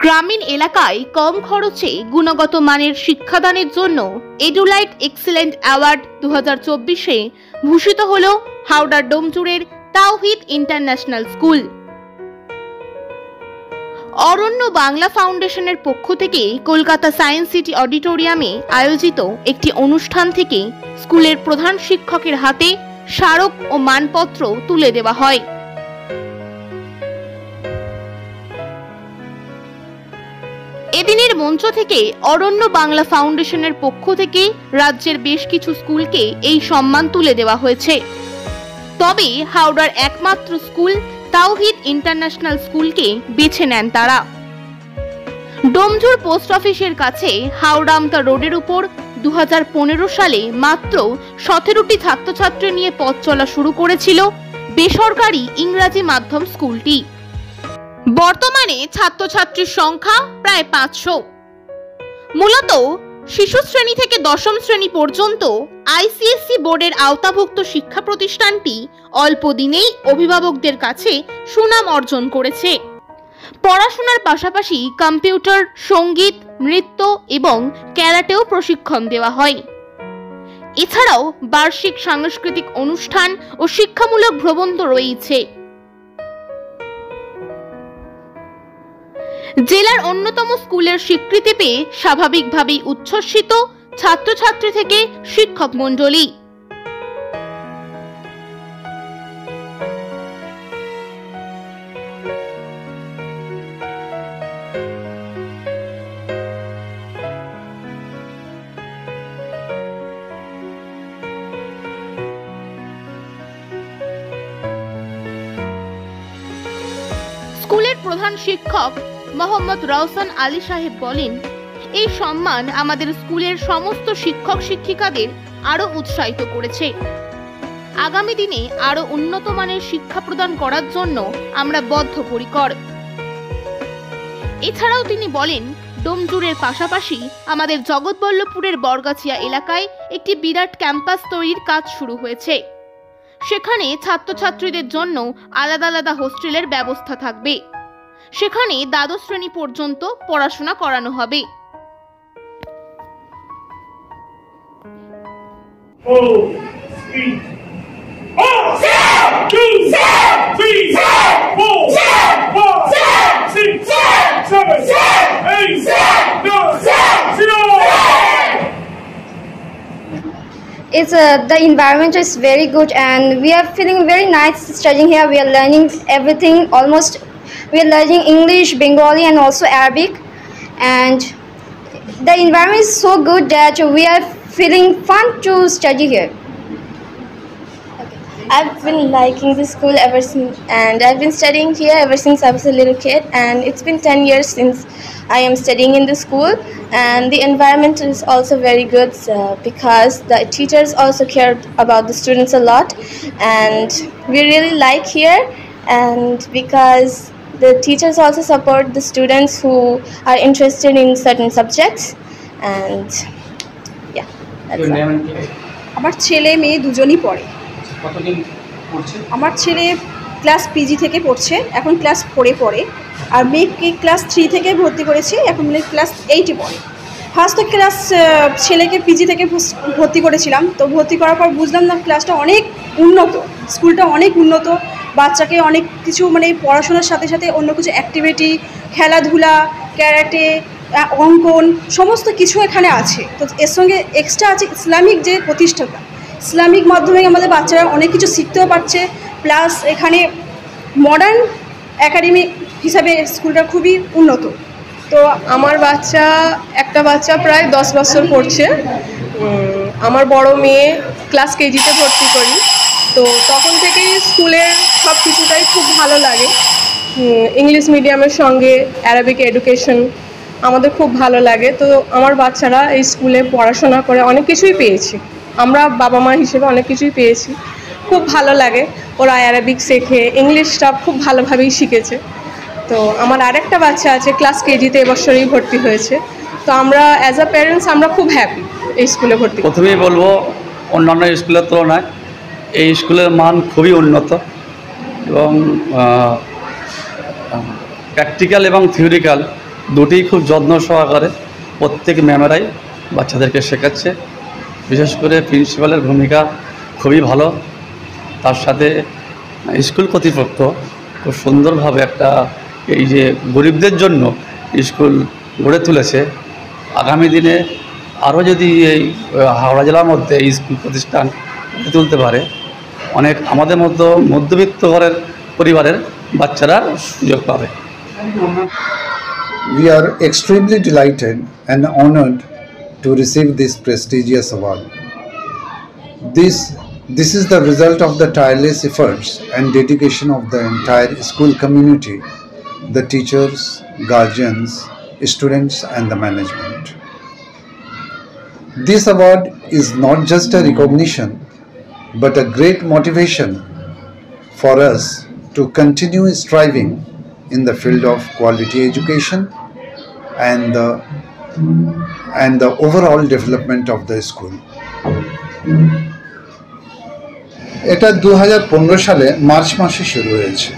গ্রামীণ এলাকায় কম খরচে গুণগত মানের শিক্ষাদানের জন্য এডুলাইট এক্সেলেন্ট অ্যাওয়ার্ড 2024-এ ভূষিত হল হাওড়ার ডোমজুড়ের তাওহিদ ইন্টারন্যাশনাল স্কুল। অরণ্য বাংলা ফাউন্ডেশনের পক্ষ থেকে কলকাতা সায়েন্স সিটি অডিটোরিয়ামে আয়োজিত একটি অনুষ্ঠান থেকে স্কুলের প্রধান শিক্ষকের হাতে স্মারক ও মানপত্র তুলে দেওয়া হয়। এদিনের মঞ্চ থেকে অরণ্য বাংলা ফাউন্ডেশনের পক্ষ থেকে রাজ্যের বেশ কিছু স্কুলকে এই সম্মান তুলে দেওয়া হয়েছে। তবে হাওড়ার একমাত্র স্কুল তাওহিদ ইন্টারন্যাশনাল স্কুলকে বেছে নেন তারা। ডোমজুড় পোস্ট অফিসের কাছে হাওড়া আমতা রোডের উপর 2015 সালে মাত্র 17টি ছাত্রছাত্রী নিয়ে পথ চলা শুরু করেছিল বেসরকারি ইংরাজি মাধ্যম স্কুলটি। বর্তমানে ছাত্রছাত্রীর সংখ্যা প্রায় 500। মূলত শিশু শ্রেণী থেকে দশম শ্রেণী পর্যন্ত আইসিএসসি বোর্ডের আওতাভুক্ত শিক্ষা প্রতিষ্ঠানটি অল্প দিনেই অভিভাবকদের কাছে সুনাম অর্জন করেছে। পড়াশোনার পাশাপাশি কম্পিউটার, সঙ্গীত, নৃত্য এবং ক্যারাটেও প্রশিক্ষণ দেওয়া হয়। এছাড়াও বার্ষিক সাংস্কৃতিক অনুষ্ঠান ও শিক্ষামূলক ভ্রমণ তো রয়েছে। জেলার অন্যতম স্কুলের স্বীকৃতি পেয়ে স্বাভাবিকভাবেই উচ্ছ্বসিত ছাত্রছাত্রী থেকে শিক্ষক মণ্ডলী। স্কুলের প্রধান শিক্ষক মোহাম্মদ রওশন আলী সাহেব বলেন, এই সম্মান আমাদের স্কুলের সমস্ত শিক্ষক শিক্ষিকাদের আরো উৎসাহিত করেছে। আগামী দিনে আরো উন্নত মানের শিক্ষা প্রদান করার জন্য আমরা বদ্ধপরিকর। এছাড়াও তিনি বলেন, ডোমজুড়ের পাশাপাশি আমাদের জগৎবল্লভপুরের বরগাছিয়া এলাকায় একটি বিরাট ক্যাম্পাস তৈরির কাজ শুরু হয়েছে। সেখানে ছাত্রছাত্রীদের জন্য আলাদা আলাদা হোস্টেলের ব্যবস্থা থাকবে। সেখানে দ্বাদশ শ্রেণী পর্যন্ত পড়াশোনা করানো হবে। The environment is very good and we are feeling very nice studying here. We are learning everything almost. We are learning English, Bengali and also Arabic, and the environment is so good that we are feeling fun to study here. I've been liking the school ever since, and I've been studying here ever since I was a little kid, and it's been 10 years since I am studying in the school, and the environment is also very good because the teachers also care about the students a lot, and we really like here, and because the teachers also support the students who are interested in certain subjects, and yeah, that's all. আমার ছেলে মেয়ে দুজনই পড়ে। কতদিন পড়ছে? আমার ছেলে class PG থেকে পড়ছে, এখন ক্লাস 4-এ পড়ে, আর মেয়েকে ক্লাস 3 থেকে ভর্তি করেছি, এখন মেয়ে ক্লাস 8-এ পড়ে। ফার্স্ট ক্লাস ছেলেকে পিজি থেকে ভর্তি করেছিলাম, তো ভর্তি করার পর বুঝলাম না ক্লাসটা অনেক উন্নত, স্কুলটা অনেক উন্নত, বাচ্চাকে অনেক কিছু মানে পড়াশোনার সাথে সাথে অন্য কিছু অ্যাক্টিভিটি, খেলাধুলা, ক্যারাটে, অঙ্কন সমস্ত কিছু এখানে আছে। তো এর সঙ্গে এক্সট্রা আছে ইসলামিক যে প্রতিষ্ঠাতা, ইসলামিক মাধ্যমে আমাদের বাচ্চারা অনেক কিছু শিখতেও পারছে, প্লাস এখানে মডার্ন একাডেমি হিসাবে স্কুলটা খুবই উন্নত। তো আমার একটা বাচ্চা প্রায় 10 বছর পড়ছে। আমার বড় মেয়ে ক্লাস কেজিতে ভর্তি করি, তো তখন থেকেই স্কুলের সব কিছুটাই খুব ভালো লাগে। ইংলিশ মিডিয়ামের সঙ্গে অ্যারাবিক এডুকেশন আমাদের খুব ভালো লাগে। তো আমার বাচ্চারা এই স্কুলে পড়াশোনা করে অনেক কিছুই পেয়েছে, আমরা বাবা মা হিসেবে অনেক কিছুই পেয়েছি, খুব ভালো লাগে। ওরা অ্যারাবিক শেখে, ইংলিশটা খুব ভালোভাবেই শিখেছে। তো আমার আরেকটা বাচ্চা আছে ক্লাস কেজিতে এবছরই ভর্তি হয়েছে। তো আমরা অ্যাজ আ প্যারেন্টস আমরা খুব হ্যাপি এই স্কুলে ভর্তি। প্রথমেই বলবো অন্যান্য স্কুলের তুলনায় এই স্কুলের মান খুবই উন্নত এবং প্র্যাকটিক্যাল এবং থিওরিক্যাল দুটি খুব যত্ন সহকারে প্রত্যেক ম্যামেরাই বাচ্চাদেরকে শেখাচ্ছে। বিশেষ করে প্রিন্সিপালের ভূমিকা খুবই ভালো। তার সাথে স্কুল কর্তৃপক্ষ খুব সুন্দরভাবে একটা এই যে গরিবদের জন্য স্কুল গড়ে তুলেছে। আগামী দিনে আরও যদি এই হাওড়া জেলার মধ্যে এই স্কুল প্রতিষ্ঠান গড়ে তুলতে পারে, অনেক আমাদের মতো মধ্যবিত্ত ঘরের পরিবারের বাচ্চারা সুযোগ পাবে। We are extremely delighted and honored to receive this prestigious award. This is the result of the tireless efforts and dedication of the entire school community, the teachers, guardians, students and the management. This award is not just a recognition but a great motivation for us to continue striving in the field of quality education and the overall development of the school. এটা 2015 সালে March মাসে শুরু হয়েছে।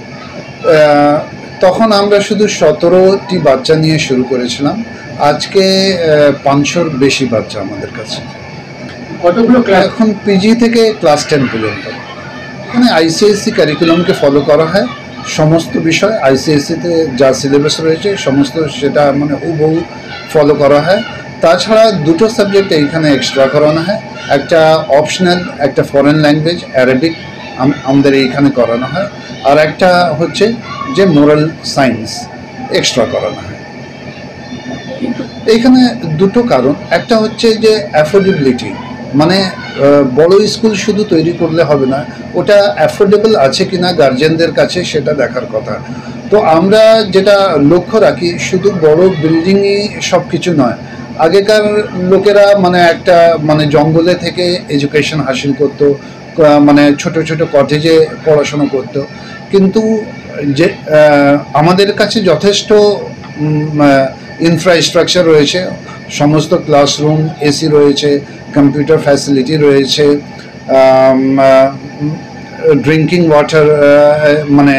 তখন আমরা শুধু 17টি বাচ্চা নিয়ে শুরু করেছিলাম। আজকে 500-র বেশি বাচ্চা আমাদের কাছে। কতগুলো ক্লাস? এখন পিজি থেকে ক্লাস 10 পর্যন্ত। এখানে আইসিএসসি কারিকুলামকে ফলো করা হয়। সমস্ত বিষয় আইসিএসসিতে যা সিলেবাস রয়েছে সমস্ত সেটা মানে হুবহু ফলো করা হয়। তাছাড়া দুটো সাবজেক্ট এইখানে এক্সট্রা করানো হয়। একটা অপশনাল, একটা ফরেন ল্যাঙ্গুয়েজ অ্যারাবিক আমাদের এইখানে করানো হয়, আর একটা হচ্ছে যে মোরাল সায়েন্স এক্সট্রা করানো হয়। এইখানে দুটো কারণ, একটা হচ্ছে যে অ্যাফোর্ডেবিলিটি, মানে বড় স্কুল শুধু তৈরি করলে হবে না, ওটা অ্যাফোর্ডেবল আছে কিনা গার্জিয়ানদের কাছে সেটা দেখার কথা। তো আমরা যেটা লক্ষ্য রাখি শুধু বড় বিল্ডিংই সব কিছু নয়। আগেকার লোকেরা মানে একটা মানে জঙ্গলে থেকে এডুকেশন হাসিল করতো, মানে ছোট ছোট কটেজে পড়াশোনা করতো, কিন্তু যে আমাদের কাছে যথেষ্ট ইনফ্রাস্ট্রাকচার রয়েছে, সমস্ত ক্লাসরুম এসি রয়েছে, কম্পিউটার ফ্যাসিলিটি রয়েছে, ড্রিঙ্কিং ওয়াটার মানে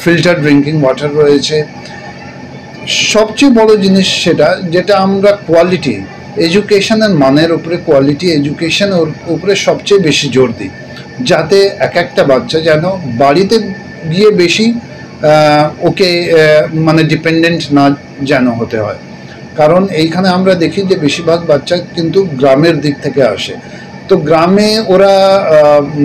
ফিল্টার ড্রিঙ্কিং ওয়াটার রয়েছে। সবচেয়ে বড় জিনিস সেটা যেটা আমরা কোয়ালিটি এডুকেশনের মানের উপরে, কোয়ালিটি এডুকেশনের উপরে সবচেয়ে বেশি জোর দিই, যাতে এক একটা বাচ্চা যেন বাড়িতে গিয়ে বেশি ওকে মানে ডিপেন্ডেন্ট না যেন হতে হয়। কারণ এইখানে আমরা দেখি যে বেশিরভাগ বাচ্চা কিন্তু গ্রামের দিক থেকে আসে, তো গ্রামে ওরা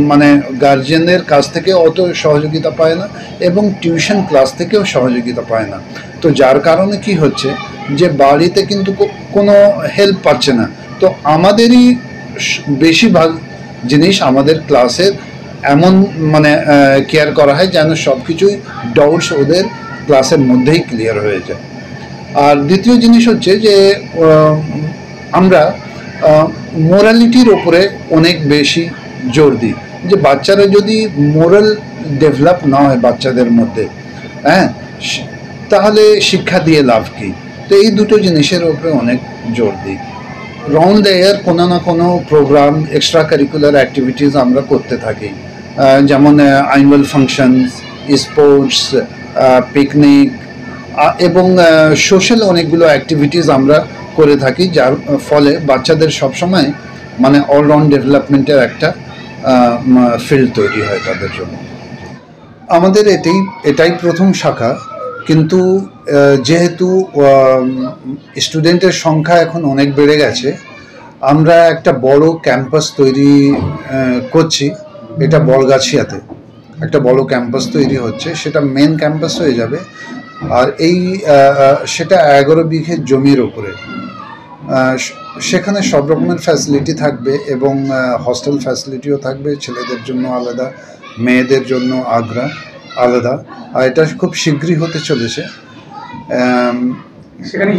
মানে গার্জিয়ানদের কাছ থেকে অত সহযোগিতা পায় না এবং টিউশন ক্লাস থেকেও সহযোগিতা পায় না। তো যার কারণে কি হচ্ছে যে বাড়িতে কিন্তু কোনো হেল্প পাচ্ছে না। তো আমাদেরই বেশিরভাগ জিনিস আমাদের ক্লাসের এমন মানে কেয়ার করা হয় যেন সব কিছুই ডাউটস ওদের ক্লাসের মধ্যেই ক্লিয়ার হয়ে যায়। আর দ্বিতীয় জিনিস হচ্ছে যে আমরা মোরালিটির ওপরে অনেক বেশি জোর দিই, যে বাচ্চারা যদি মোরাল ডেভেলপ না হয় বাচ্চাদের মধ্যে, হ্যাঁ, তাহলে শিক্ষা দিয়ে লাভ কী। তো এই দুটো জিনিসের ওপরে অনেক জোর দিই। রাউন্ড দ্য ইয়ার কোনো না কোনো প্রোগ্রাম, এক্সট্রা কারিকুলার অ্যাক্টিভিটিস আমরা করতে থাকি, যেমন অ্যানুয়াল ফাংশনস, স্পোর্টস, পিকনিক এবং সোশ্যাল অনেকগুলো অ্যাক্টিভিটিস আমরা করে থাকি, যার ফলে বাচ্চাদের সবসময় মানে অলরাউন্ড ডেভেলপমেন্টের একটা ফিল্ড তৈরি হয় তাদের জন্য। আমাদের এটাই প্রথম শাখা, কিন্তু যেহেতু স্টুডেন্টের সংখ্যা এখন অনেক বেড়ে গেছে, আমরা একটা বড় ক্যাম্পাস তৈরি করছি। এটা বড়গাছিয়াতে একটা বড় ক্যাম্পাস তৈরি হচ্ছে, সেটা মেন ক্যাম্পাস হয়ে যাবে। আর সেটা 11 বিঘে জমির ওপরে, সেখানে সব রকমের ফ্যাসিলিটি থাকবে এবং হস্টেল ফ্যাসিলিটিও থাকবে, ছেলেদের জন্য আলাদা, মেয়েদের জন্য আলাদা। আর এটা খুব শীঘ্রই হতে চলেছে। সেখানে